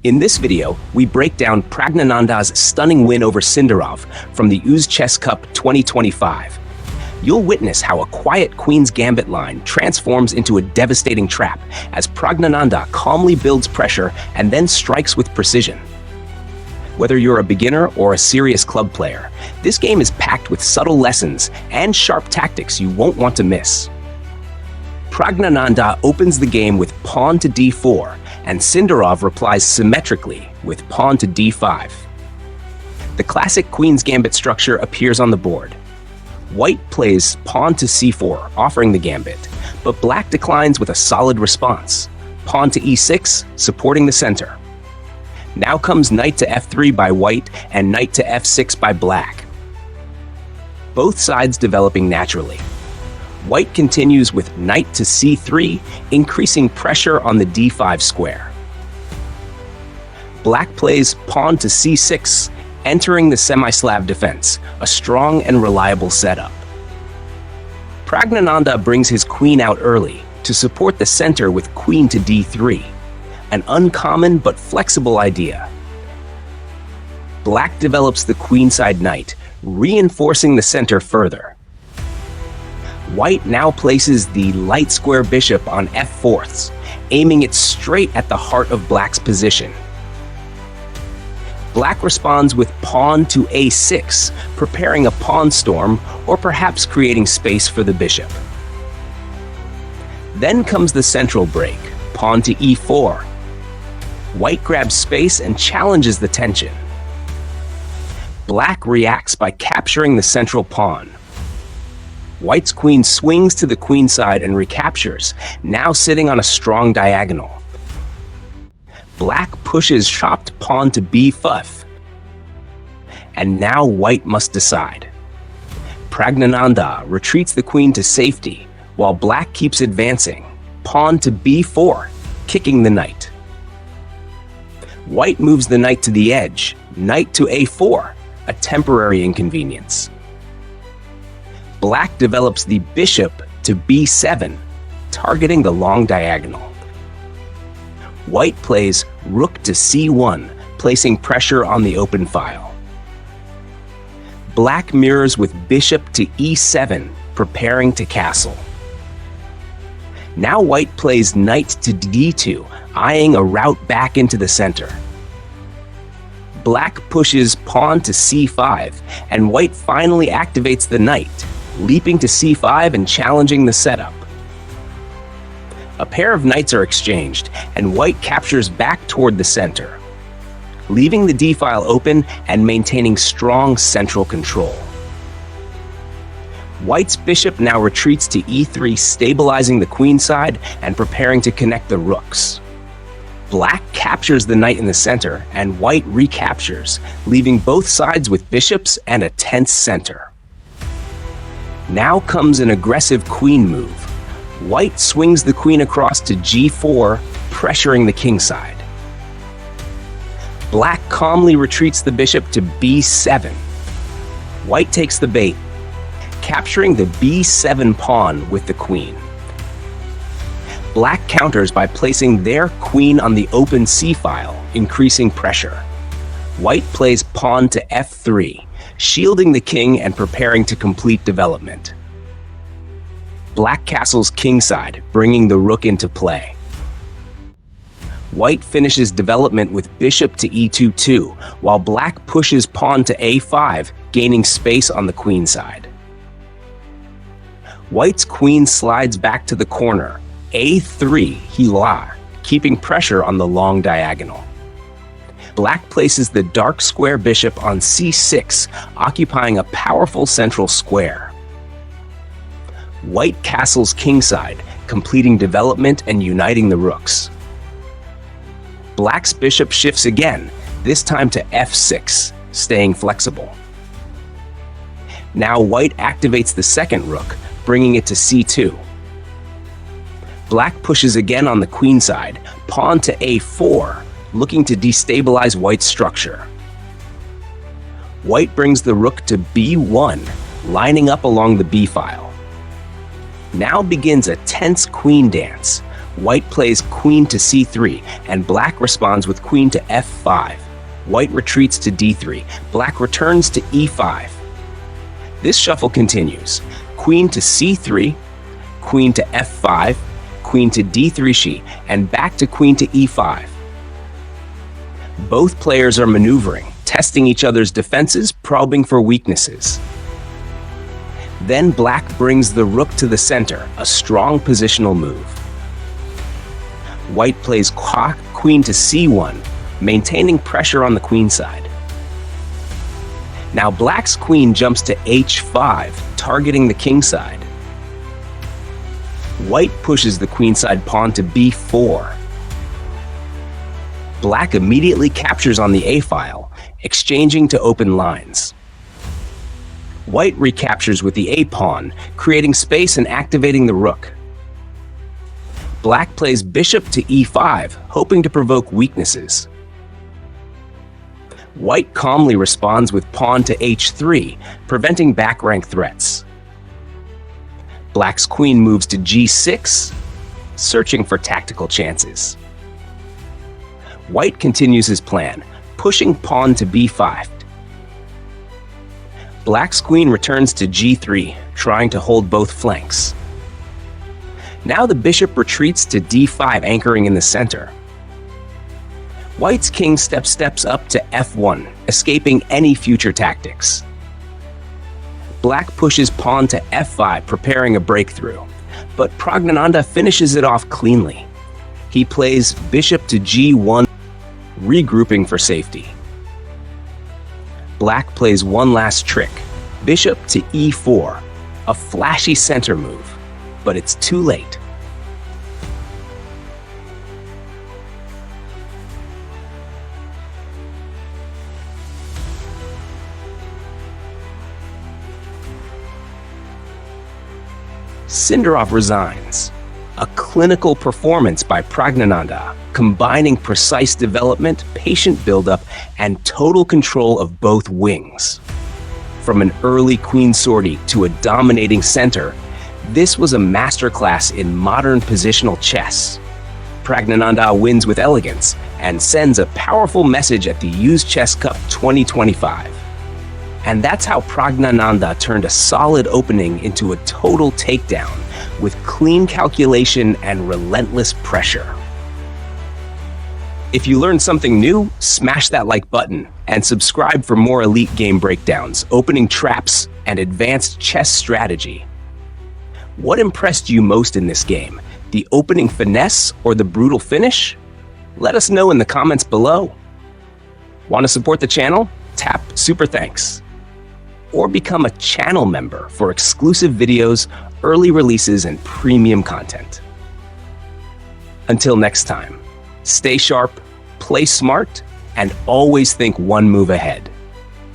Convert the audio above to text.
In this video, we break down Praggnanandhaa's stunning win over Sindarov from the UzChess Cup 2025. You'll witness how a quiet Queen's Gambit line transforms into a devastating trap as Praggnanandhaa calmly builds pressure and then strikes with precision. Whether you're a beginner or a serious club player, this game is packed with subtle lessons and sharp tactics you won't want to miss. Praggnanandhaa opens the game with pawn to d4, and Sindarov replies symmetrically with pawn to d5. The classic Queen's Gambit structure appears on the board. White plays pawn to c4, offering the gambit, but Black declines with a solid response. Pawn to e6, supporting the center. Now comes knight to f3 by White and knight to f6 by Black. Both sides developing naturally. White continues with knight to c3, increasing pressure on the d5 square. Black plays pawn to c6, entering the semi-Slav defense, a strong and reliable setup. Praggnanandhaa brings his queen out early to support the center with queen to d3, an uncommon but flexible idea. Black develops the queenside knight, reinforcing the center further. White now places the light square bishop on f4, aiming it straight at the heart of Black's position. Black responds with pawn to a6, preparing a pawn storm or perhaps creating space for the bishop. Then comes the central break, pawn to e4. White grabs space and challenges the tension. Black reacts by capturing the central pawn. White's queen swings to the queenside and recaptures, now sitting on a strong diagonal. Black pushes chopped pawn to b5. And now White must decide. Praggnanandhaa retreats the queen to safety, while Black keeps advancing, pawn to b4, kicking the knight. White moves the knight to the edge, knight to a4, a temporary inconvenience. Black develops the bishop to b7, targeting the long diagonal. White plays rook to c1, placing pressure on the open file. Black mirrors with bishop to e7, preparing to castle. Now White plays knight to d2, eyeing a route back into the center. Black pushes pawn to c5, and White finally activates the knight, leaping to c5 and challenging the setup. A pair of knights are exchanged, and White captures back toward the center, leaving the d-file open and maintaining strong central control. White's bishop now retreats to e3, stabilizing the queenside and preparing to connect the rooks. Black captures the knight in the center, and White recaptures, leaving both sides with bishops and a tense center. Now comes an aggressive queen move. White swings the queen across to g4, pressuring the kingside. Black calmly retreats the bishop to b7. White takes the bait, capturing the b7 pawn with the queen. Black counters by placing their queen on the open c-file, increasing pressure. White plays pawn to f3, shielding the king and preparing to complete development. Black castles kingside, bringing the rook into play. White finishes development with bishop to e2-2, while Black pushes pawn to a5, gaining space on the queenside. White's queen slides back to the corner, a3 hilar, keeping pressure on the long diagonal. Black places the dark square bishop on c6, occupying a powerful central square. White castles kingside, completing development and uniting the rooks. Black's bishop shifts again, this time to f6, staying flexible. Now White activates the second rook, bringing it to c2. Black pushes again on the queenside, pawn to a4, looking to destabilize White's structure. White brings the rook to b1, lining up along the b-file. Now begins a tense queen dance. White plays queen to c3, and black responds with queen to f5. White retreats to d3. Black returns to e5. This shuffle continues. Queen to c3, queen to f5, queen to d3 and back to queen to e5. Both players are maneuvering, testing each other's defenses, probing for weaknesses. Then black brings the rook to the center, a strong positional move. White plays queen to c1, maintaining pressure on the queen side. Now black's queen jumps to h5, targeting the king side. White pushes the queenside pawn to b4. Black immediately captures on the a file, exchanging to open lines. White recaptures with the a pawn, creating space and activating the rook. Black plays bishop to e5, hoping to provoke weaknesses. White calmly responds with pawn to h3, preventing back rank threats. Black's queen moves to g6, searching for tactical chances. White continues his plan, pushing pawn to b5. Black's queen returns to g3, trying to hold both flanks. Now the bishop retreats to d5, anchoring in the center. White's king steps up to f1, escaping any future tactics. Black pushes pawn to f5, preparing a breakthrough, but Praggnanandhaa finishes it off cleanly. He plays bishop to g1, regrouping for safety. Black plays one last trick, bishop to e4, a flashy center move, but it's too late. Sindarov resigns. A clinical performance by Praggnanandhaa, combining precise development, patient buildup, and total control of both wings. From an early queen sortie to a dominating center, this was a masterclass in modern positional chess. Praggnanandhaa wins with elegance and sends a powerful message at the UzChess Cup 2025. And that's how Praggnanandhaa turned a solid opening into a total takedown with clean calculation and relentless pressure. If you learned something new, smash that like button and subscribe for more elite game breakdowns, opening traps, and advanced chess strategy. What impressed you most in this game? The opening finesse or the brutal finish? Let us know in the comments below. Want to support the channel? Tap Super Thanks. Or become a channel member for exclusive videos, early releases, and premium content. Until next time, stay sharp, play smart, and always think one move ahead.